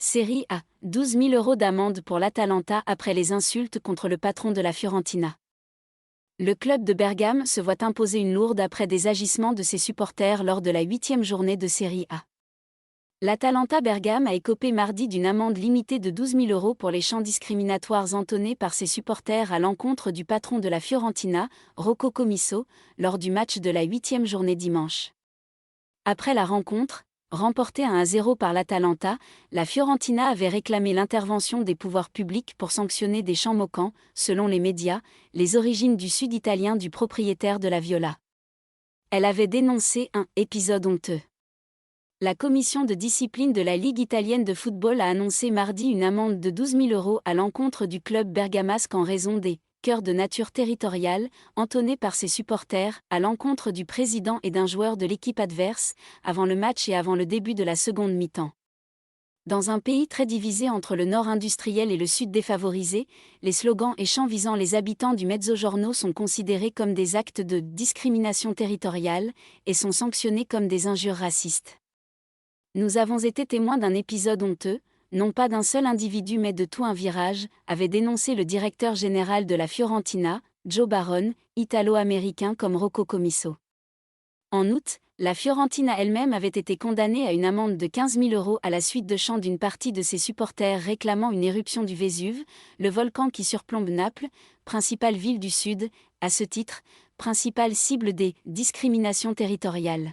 Serie A, 12 000 € d'amende pour l'Atalanta après les insultes contre le patron de la Fiorentina. Le club de Bergame se voit imposer une lourde après des agissements de ses supporters lors de la 8e journée de Serie A. L'Atalanta Bergame a écopé mardi d'une amende limitée de 12 000 € pour les chants discriminatoires entonnés par ses supporters à l'encontre du patron de la Fiorentina, Rocco Commisso, lors du match de la 8e journée dimanche. Après la rencontre, remportée à 1-0 par l'Atalanta, la Fiorentina avait réclamé l'intervention des pouvoirs publics pour sanctionner des chants moquant, selon les médias, les origines du sud italien du propriétaire de la Viola. Elle avait dénoncé un « épisode honteux ». La commission de discipline de la Ligue italienne de football a annoncé mardi une amende de 12 000 € à l'encontre du club bergamasque en raison des « chœurs de nature territoriale » entonnés par ses supporters à l'encontre du président et d'un joueur de l'équipe adverse, avant le match et avant le début de la seconde mi-temps. Dans un pays très divisé entre le nord industriel et le sud défavorisé, les slogans et chants visant les habitants du Mezzogiorno sont considérés comme des actes de discrimination territoriale et sont sanctionnés comme des injures racistes. Nous avons été témoins d'un épisode honteux, non pas d'un seul individu mais de tout un virage, avait dénoncé le directeur général de la Fiorentina, Joe Barone, italo-américain comme Rocco Commisso. En août, la Fiorentina elle-même avait été condamnée à une amende de 15 000 € à la suite de chants d'une partie de ses supporters réclamant une éruption du Vésuve, le volcan qui surplombe Naples, principale ville du Sud, à ce titre, principale cible des discriminations territoriales.